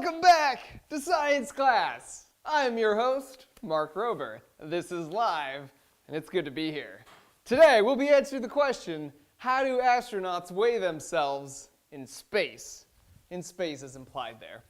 Welcome back to science class. I am your host, Mark Rober. This is live, and it's good to be here. Today, we'll be answering the question, how do astronauts weigh themselves in space? In space is implied there.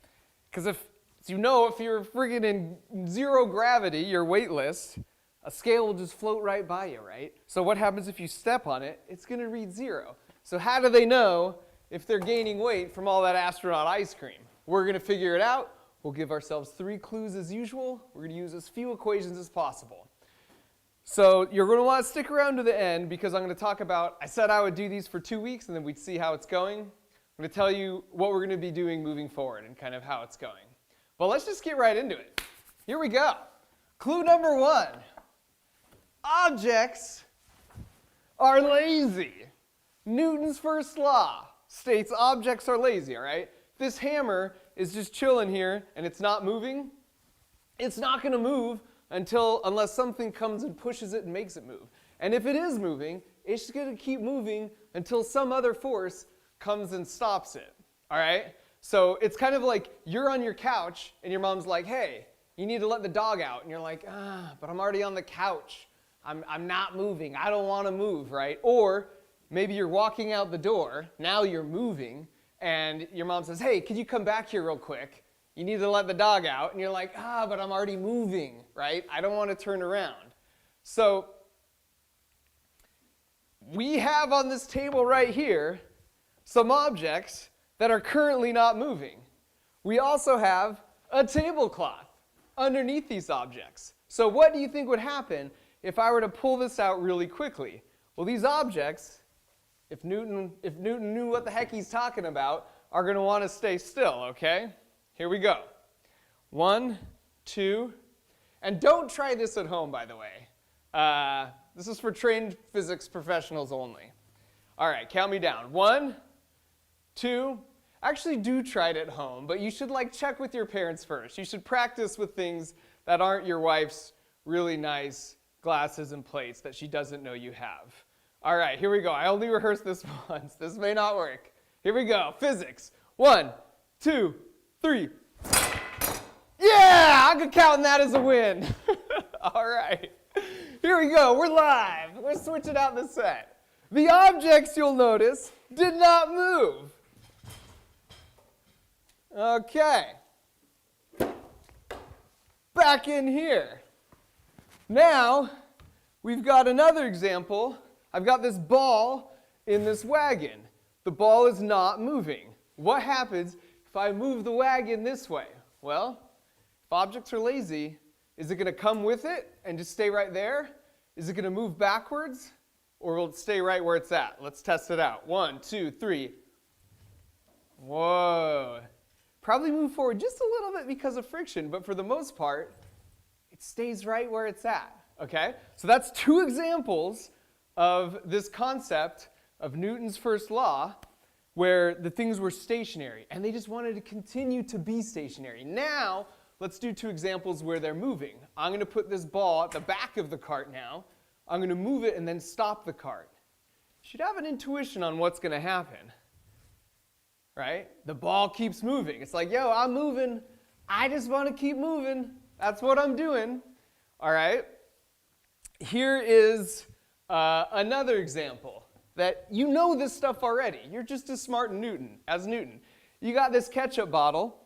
Because if you're friggin' in zero gravity, you're weightless, a scale will just float right by you, right? So what happens if you step on it? It's going to read 0. So how do they know if they're gaining weight from all that astronaut ice cream? We're going to figure it out. We'll give ourselves 3 clues as usual. We're going to use as few equations as possible. So you're going to want to stick around to the end because I'm going to talk about, I said I would do these for 2 weeks and then we'd see how it's going. I'm going to tell you what we're going to be doing moving forward and kind of how it's going. But let's just get right into it. Here we go. Clue number 1. Objects are lazy. Newton's first law states objects are lazy, all right? This hammer is just chilling here and it's not moving. It's not going to move unless something comes and pushes it and makes it move. And if it is moving, it's just going to keep moving until some other force comes and stops it, all right? So it's kind of like you're on your couch and your mom's like, hey, you need to let the dog out. And you're like, but I'm already on the couch. I'm not moving. I don't want to move, right? Or maybe you're walking out the door. Now you're moving. And your mom says, hey, could you come back here real quick? You need to let the dog out. And you're like, but I'm already moving, right? I don't want to turn around. So we have on this table right here some objects that are currently not moving. We also have a tablecloth underneath these objects. So what do you think would happen if I were to pull this out really quickly? Well, these objects, if Newton knew what the heck he's talking about, are going to want to stay still, okay? Here we go. 1, 2, and don't try this at home, by the way. This is for trained physics professionals only. All right, count me down. 1, 2, actually do try it at home, but you should check with your parents first. You should practice with things that aren't your wife's really nice glasses and plates that she doesn't know you have. All right, here we go. I only rehearsed this once. This may not work. Here we go. Physics. 1, 2, 3. Yeah, I'm counting that as a win. All right. Here we go. We're live. We're switching out the set. The objects, you'll notice, did not move. Okay. Back in here. Now, we've got another example. I've got this ball in this wagon. The ball is not moving. What happens if I move the wagon this way? Well, if objects are lazy, is it going to come with it and just stay right there? Is it going to move backwards? Or will it stay right where it's at? Let's test it out. 1, 2, 3. Whoa. Probably move forward just a little bit because of friction, but for the most part, it stays right where it's at. Okay? So that's 2 examples of this concept of Newton's first law where the things were stationary and they just wanted to continue to be stationary. Now, let's do 2 examples where they're moving. I'm going to put this ball at the back of the cart now. I'm going to move it and then stop the cart. You should have an intuition on what's going to happen, right? The ball keeps moving. It's like, yo, I'm moving. I just want to keep moving. That's what I'm doing. All right? Here is another example that you know this stuff already. You're just as smart as Newton. You got this ketchup bottle.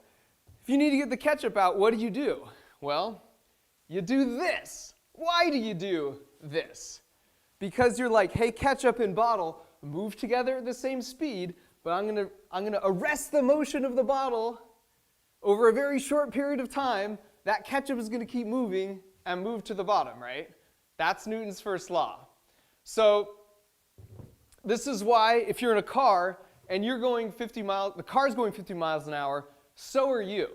If you need to get the ketchup out, what do? Well, you do this. Why do you do this? Because you're like, hey, ketchup and bottle move together at the same speed, but I'm gonna arrest the motion of the bottle over a very short period of time. That ketchup is gonna keep moving and move to the bottom, right? That's Newton's first law. So this is why if you're in a car and you're going 50 miles, the car's going 50 miles an hour, so are you.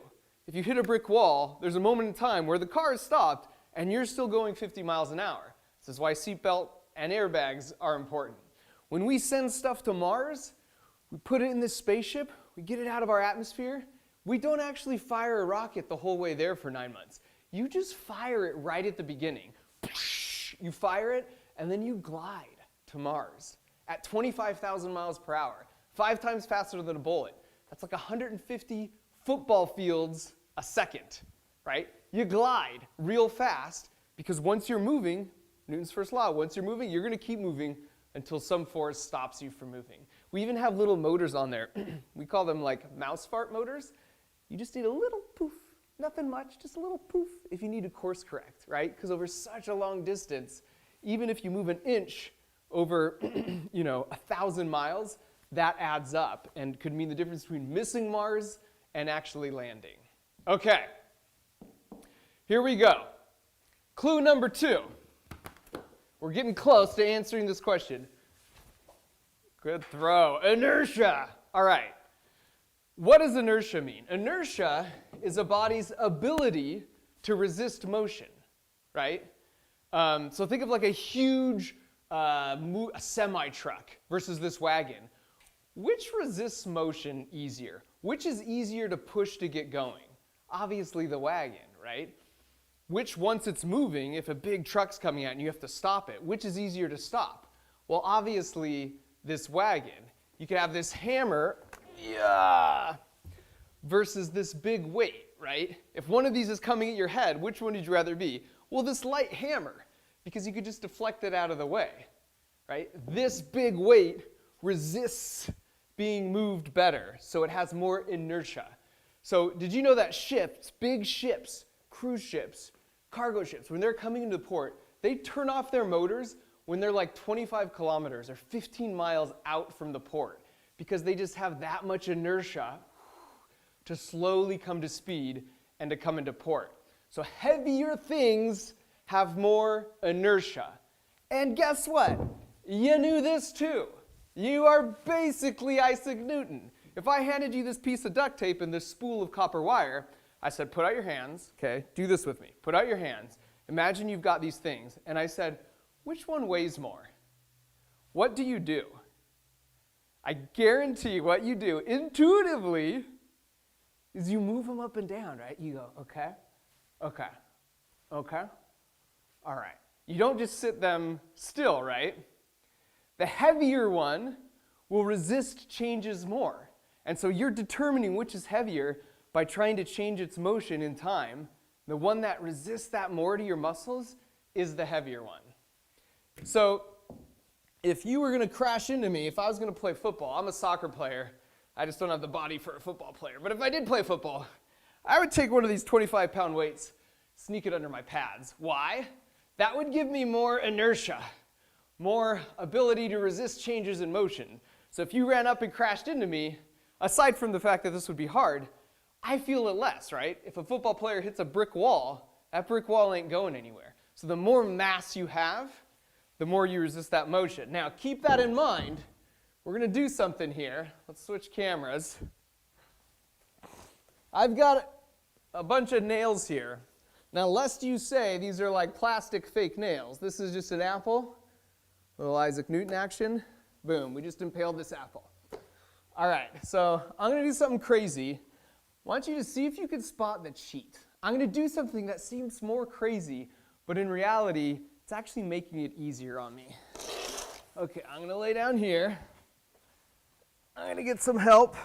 If you hit a brick wall, there's a moment in time where the car is stopped and you're still going 50 miles an hour. This is why seatbelt and airbags are important. When we send stuff to Mars, we put it in this spaceship, we get it out of our atmosphere, we don't actually fire a rocket the whole way there for 9 months. You just fire it right at the beginning. You fire it, and then you glide to Mars at 25,000 miles per hour, 5 times faster than a bullet. That's like 150 football fields a second, right? You glide real fast because once you're moving, Newton's first law, once you're moving, you're going to keep moving until some force stops you from moving. We even have little motors on there. We call them like mouse fart motors. You just need a little poof, nothing much, just a little poof if you need to course correct, right? Because over such a long distance, even if you move an inch over 1,000 miles, that adds up and could mean the difference between missing Mars and actually landing. Okay, here we go. Clue number 2. We're getting close to answering this question. Good throw. Inertia. All right. What does inertia mean? Inertia is a body's ability to resist motion, right? So think of like a huge a semi-truck versus this wagon. Which resists motion easier? Which is easier to push to get going? Obviously the wagon, right? Which, once it's moving, if a big truck's coming out and you have to stop it, which is easier to stop? Well, obviously this wagon. You could have this hammer versus this big weight, right? If one of these is coming at your head, which one would you rather be? Well, this light hammer, because you could just deflect it out of the way, right? This big weight resists being moved better, so it has more inertia. So did you know that ships, big ships, cruise ships, cargo ships, when they're coming into the port, they turn off their motors when they're like 25 kilometers or 15 miles out from the port, because they just have that much inertia to slowly come to speed and to come into port. So heavier things have more inertia. And guess what? You knew this too. You are basically Isaac Newton. If I handed you this piece of duct tape and this spool of copper wire, I said, put out your hands, okay? Do this with me. Put out your hands. Imagine you've got these things. And I said, which one weighs more? What do you do? I guarantee what you do intuitively is you move them up and down, right? You go, okay, okay, okay, all right. You don't just sit them still, right? The heavier one will resist changes more. And so you're determining which is heavier by trying to change its motion in time. The one that resists that more to your muscles is the heavier one. So if you were going to crash into me, if I was going to play football, I'm a soccer player. I just don't have the body for a football player. But if I did play football, I would take one of these 25-pound weights, sneak it under my pads. Why? That would give me more inertia, more ability to resist changes in motion. So if you ran up and crashed into me, aside from the fact that this would be hard, I feel it less, right? If a football player hits a brick wall, that brick wall ain't going anywhere. So the more mass you have, the more you resist that motion. Now, keep that in mind. We're going to do something here. Let's switch cameras. I've got a bunch of nails here. Now, lest you say these are like plastic fake nails, this is just an apple. Little Isaac Newton action. Boom, we just impaled this apple. All right, so I'm going to do something crazy. I want you to see if you can spot the cheat. I'm going to do something that seems more crazy, but in reality, it's actually making it easier on me. Okay, I'm going to lay down here. I'm going to get some help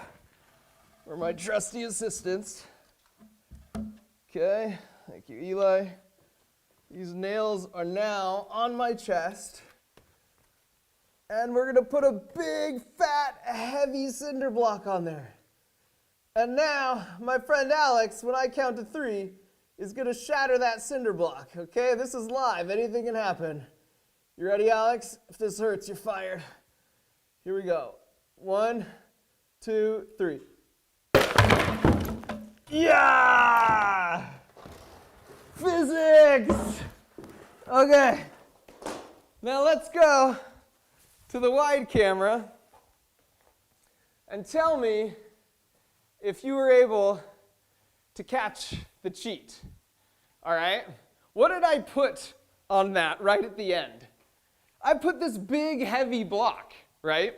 from my trusty assistants. Okay, thank you, Eli. These nails are now on my chest. And we're going to put a big, fat, heavy cinder block on there. And now, my friend Alex, when I count to 3, is going to shatter that cinder block. Okay, this is live. Anything can happen. You ready, Alex? If this hurts, you're fired. Here we go. 1, 2, 3. Yeah! Physics! Okay. Now let's go to the wide camera and tell me if you were able to catch the cheat. All right? What did I put on that right at the end? I put this big, heavy block, right?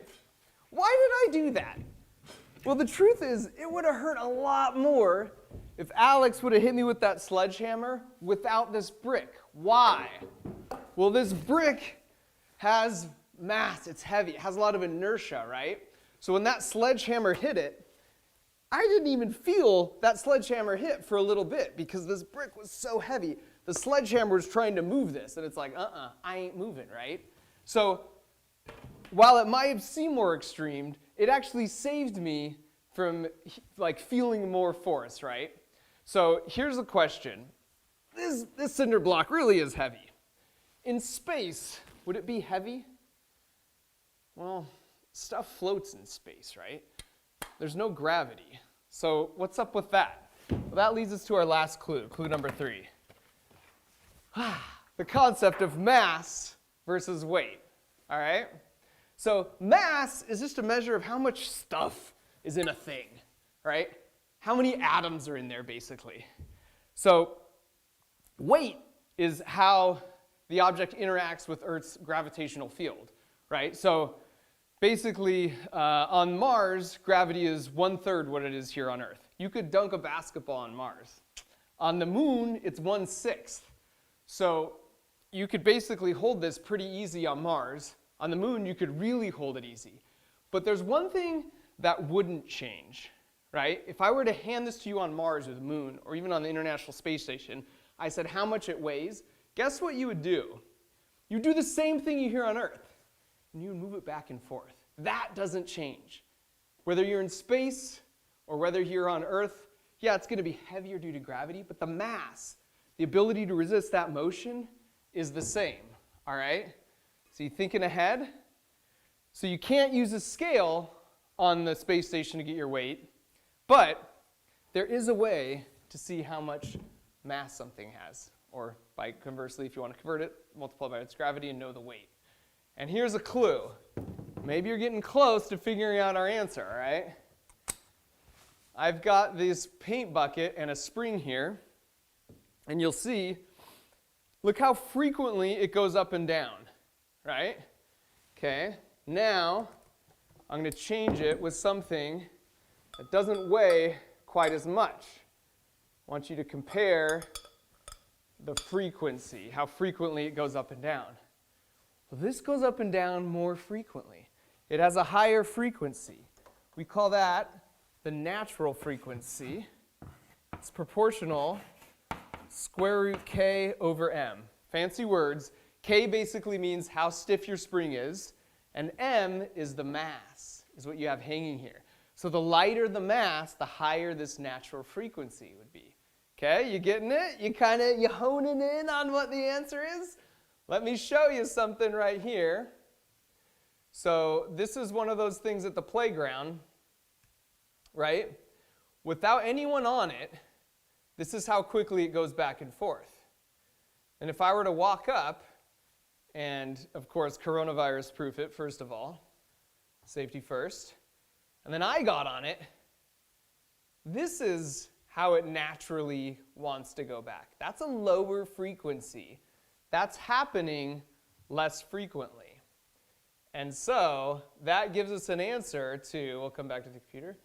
Why did I do that? Well, the truth is, it would have hurt a lot more if Alex would have hit me with that sledgehammer without this brick. Why? Well, this brick has mass, it's heavy, it has a lot of inertia, right? So when that sledgehammer hit it, I didn't even feel that sledgehammer hit for a little bit because this brick was so heavy. The sledgehammer was trying to move this, and it's like, I ain't moving, right? So while it might have seemed more extreme, it actually saved me from like feeling more force, right? So here's a question. This cinder block really is heavy. In space, would it be heavy? Well, stuff floats in space, right? There's no gravity. So what's up with that? Well, that leads us to our last clue, clue number 3. The concept of mass versus weight, all right? So mass is just a measure of how much stuff is in a thing, right? How many atoms are in there, basically. So weight is how the object interacts with Earth's gravitational field, right? So basically, on Mars, gravity is 1/3 what it is here on Earth. You could dunk a basketball on Mars. On the moon, it's 1/6. So you could basically hold this pretty easy on Mars. On the moon, you could really hold it easy. But there's one thing that wouldn't change, right? If I were to hand this to you on Mars or the moon, or even on the International Space Station, I said how much it weighs, guess what you would do? You do the same thing you hear on Earth, and you would move it back and forth. That doesn't change. Whether you're in space or whether you're on Earth, yeah, it's going to be heavier due to gravity, but the mass, the ability to resist that motion, is the same, all right? So you thinking ahead? So you can't use a scale on the space station to get your weight, but there is a way to see how much mass something has, or by conversely, if you want to convert it, multiply by its gravity and know the weight. And here's a clue. Maybe you're getting close to figuring out our answer, all right? I've got this paint bucket and a spring here, and you'll see, look how frequently it goes up and down, right? Okay, now I'm going to change it with something that doesn't weigh quite as much. I want you to compare the frequency, how frequently it goes up and down. Well, this goes up and down more frequently. It has a higher frequency. We call that the natural frequency. It's proportional square root k over m. Fancy words. K basically means how stiff your spring is, and m is the mass, is what you have hanging here. So the lighter the mass, the higher this natural frequency would be. Okay, you getting it? You honing in on what the answer is? Let me show you something right here. So this is one of those things at the playground, right? Without anyone on it, this is how quickly it goes back and forth. And if I were to walk up, and of course coronavirus proof it first of all, safety first, and then I got on it, this is how it naturally wants to go back. That's a lower frequency. That's happening less frequently. And so that gives us an answer to, we'll come back to the computer.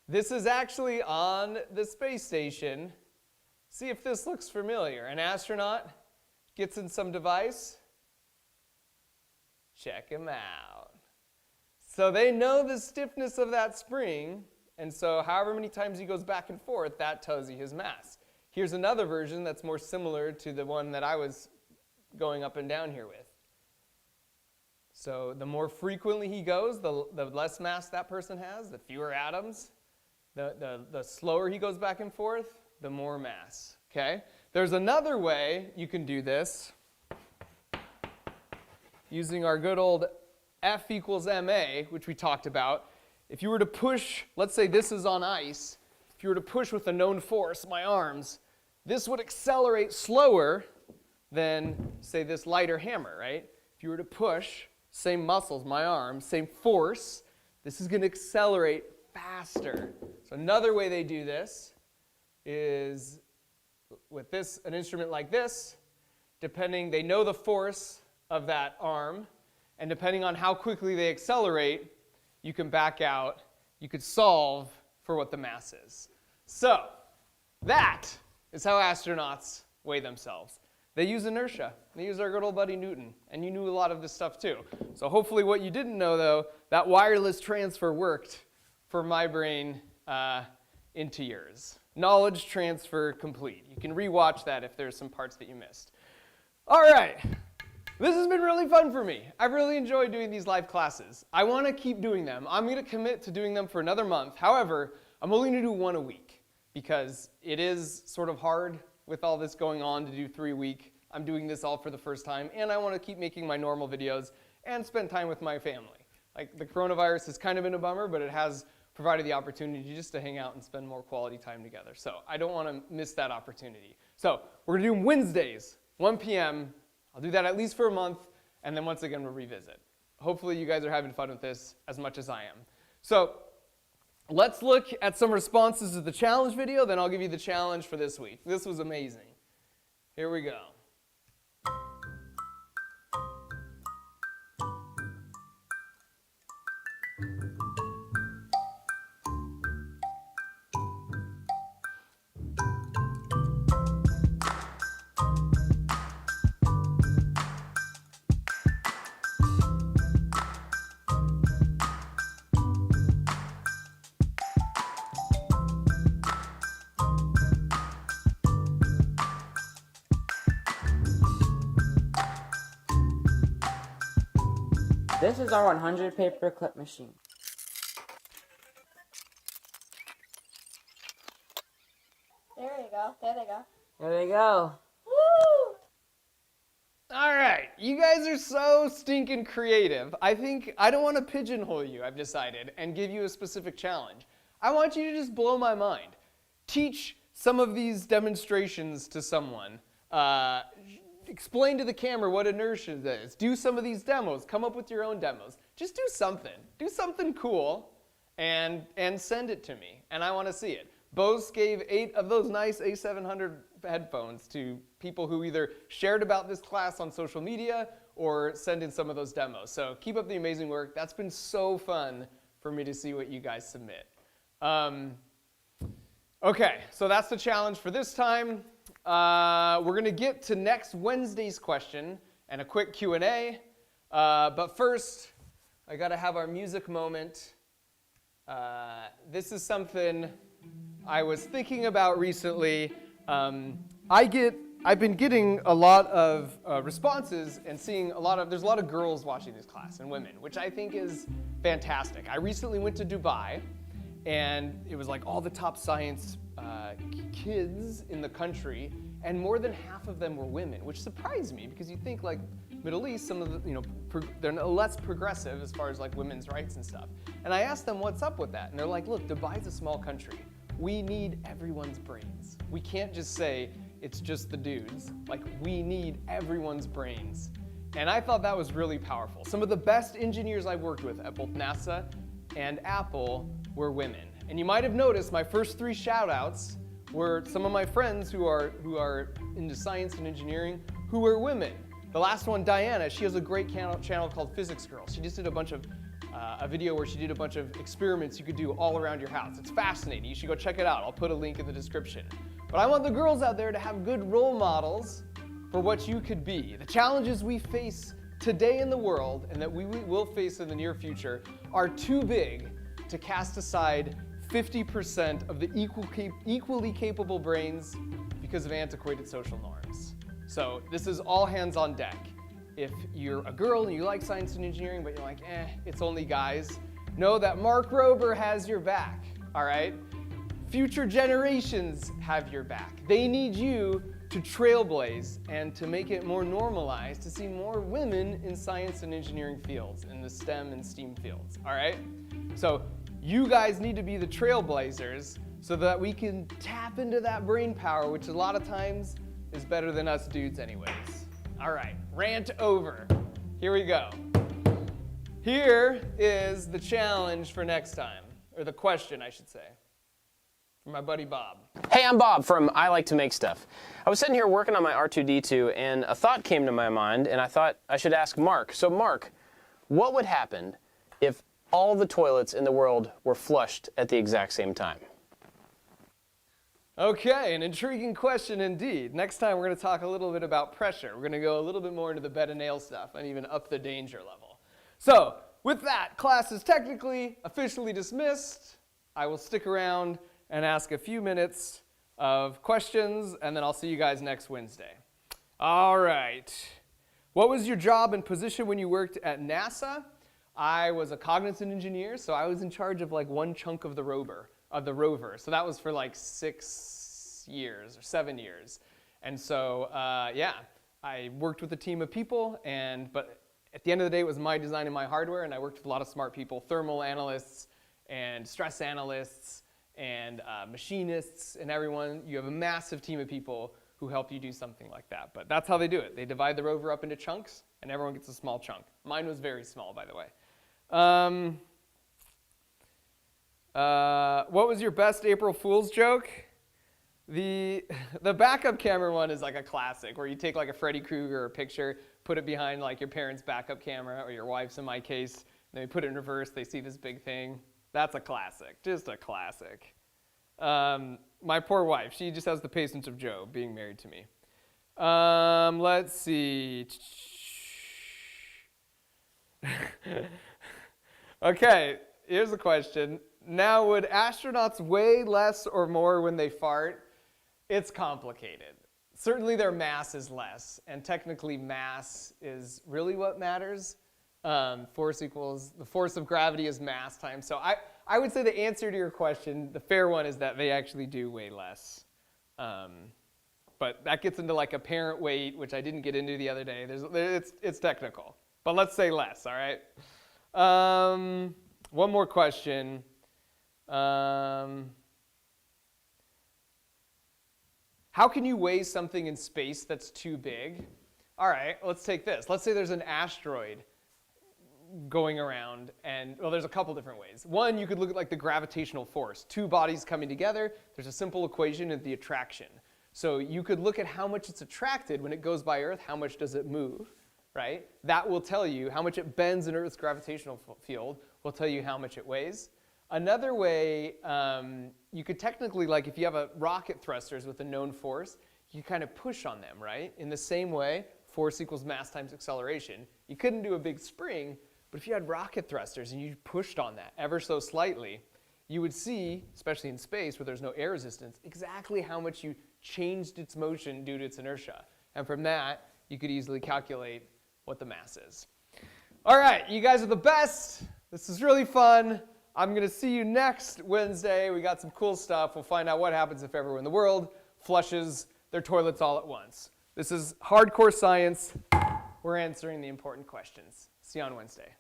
This is actually on the space station. See if this looks familiar. An astronaut gets in some device. Check him out. So they know the stiffness of that spring, and so however many times he goes back and forth, that tells you his mass. Here's another version that's more similar to the one that I was going up and down here with. So the more frequently he goes, the less mass that person has, the fewer atoms. The slower he goes back and forth, the more mass. Okay? There's another way you can do this using our good old F equals ma, which we talked about. If you were to push, let's say this is on ice, if you were to push with a known force, my arms, this would accelerate slower than, say, this lighter hammer, right? If you were to push, same muscles, my arms, same force, this is going to accelerate faster. So another way they do this is with this, an instrument like this, they know the force of that arm, and depending on how quickly they accelerate, you can back out, you could solve for what the mass is. So that is how astronauts weigh themselves. They use inertia. They use our good old buddy Newton. And you knew a lot of this stuff too. So hopefully what you didn't know though, that wireless transfer worked for my brain into yours. Knowledge transfer complete. You can rewatch that if there's some parts that you missed. All right. This has been really fun for me. I've really enjoyed doing these live classes. I want to keep doing them. I'm going to commit to doing them for another month. However, I'm only going to do one a week because it is sort of hard with all this going on to do 3 a week. I'm doing this all for the first time, and I want to keep making my normal videos and spend time with my family. Like, the coronavirus has kind of been a bummer, but it has provided the opportunity just to hang out and spend more quality time together. So I don't want to miss that opportunity. So we're going to do them Wednesdays, 1 p.m. I'll do that at least for a month, and then once again we'll revisit. Hopefully you guys are having fun with this as much as I am. So let's look at some responses to the challenge video, then I'll give you the challenge for this week. This was amazing. Here we go. This is our 100 paper clip machine. There you go. There they go. There we go. Woo! All right, you guys are so stinking creative. I don't want to pigeonhole you, I've decided, and give you a specific challenge. I want you to just blow my mind. Teach some of these demonstrations to someone. Explain to the camera what inertia is. Do some of these demos. Come up with your own demos. Just do something. Do something cool and send it to me, and I want to see it. Bose gave 8 of those nice A700 headphones to people who either shared about this class on social media or send in some of those demos. So keep up the amazing work. That's been so fun for me to see what you guys submit. Okay, so that's the challenge for this time. We're going to get to next Wednesday's question and a quick Q&A. But first, I got to have our music moment. This is something I was thinking about recently. I've been getting a lot of responses and seeing there's a lot of girls watching this class and women, which I think is fantastic. I recently went to Dubai, and it was like all the top science kids in the country, and more than half of them were women, which surprised me because you think like Middle East, some of the, they're less progressive as far as like women's rights and stuff. And I asked them what's up with that, and they're like, look, Dubai's a small country. We need everyone's brains. We can't just say it's just the dudes. Like, we need everyone's brains. And I thought that was really powerful. Some of the best engineers I've worked with at both NASA and Apple were women. And you might have noticed my first 3 shout-outs were some of my friends who are into science and engineering who were women. The last one, Diana, she has a great channel called Physics Girl. She just did a video where she did a bunch of experiments you could do all around your house. It's fascinating. You should go check it out. I'll put a link in the description. But I want the girls out there to have good role models for what you could be. The challenges we face today in the world and that we will face in the near future are too big to cast aside 50% of the equally capable brains because of antiquated social norms. So this is all hands on deck. If you're a girl and you like science and engineering, but you're like, it's only guys, know that Mark Rober has your back, all right? Future generations have your back. They need you to trailblaze and to make it more normalized to see more women in science and engineering fields, in the STEM and STEAM fields, all right? So you guys need to be the trailblazers so that we can tap into that brain power, which a lot of times is better than us dudes anyways. All right, rant over. Here we go. Here is the challenge for next time, or the question, I should say, from my buddy Bob. Hey, I'm Bob from I Like to Make Stuff. I was sitting here working on my R2-D2, and a thought came to my mind, and I thought I should ask Mark. So Mark, what would happen if all the toilets in the world were flushed at the exact same time? Okay, an intriguing question indeed. Next time we're going to talk a little bit about pressure. We're going to go a little bit more into the bed and nail stuff and even up the danger level. So, with that, class is technically officially dismissed. I will stick around and ask a few minutes of questions, and then I'll see you guys next Wednesday. All right. What was your job and position when you worked at NASA? I was a cognizant engineer, so I was in charge of like one chunk of the rover. So that was for like 6 years or 7 years. And so, yeah, I worked with a team of people, but at the end of the day, it was my design and my hardware, and I worked with a lot of smart people, thermal analysts and stress analysts and machinists and everyone. You have a massive team of people who help you do something like that. But that's how they do it. They divide the rover up into chunks, and everyone gets a small chunk. Mine was very small, by the way. What was your best April Fool's joke? The backup camera one is like a classic, where you take like a Freddy Krueger picture, put it behind like your parents' backup camera, or your wife's in my case, and then you put it in reverse, they see this big thing. That's a classic, just a classic. My poor wife, she just has the patience of Job being married to me. Let's see. Okay, here's a question. Now, would astronauts weigh less or more when they fart? It's complicated. Certainly their mass is less, and technically mass is really what matters. Force equals, the force of gravity is mass times. So I would say the answer to your question, the fair one, is that they actually do weigh less. But that gets into like apparent weight, which I didn't get into the other day. It's technical, but let's say less, all right? One more question. How can you weigh something in space that's too big? All right, let's take this. Let's say there's an asteroid going around, and well, there's a couple different ways. One, you could look at like the gravitational force. Two bodies coming together, there's a simple equation of the attraction. So you could look at how much it's attracted when it goes by Earth, how much does it move, right? That will tell you how much it bends in Earth's gravitational field, will tell you how much it weighs. Another way, you could technically, like if you have a rocket thrusters with a known force, you kind of push on them, right? In the same way, force equals mass times acceleration. You couldn't do a big spring, but if you had rocket thrusters and you pushed on that ever so slightly, you would see, especially in space where there's no air resistance, exactly how much you changed its motion due to its inertia. And from that, you could easily calculate what the mass is. All right, you guys are the best. This is really fun. I'm going to see you next Wednesday. We got some cool stuff. We'll find out what happens if everyone in the world flushes their toilets all at once. This is hardcore science. We're answering the important questions. See you on Wednesday.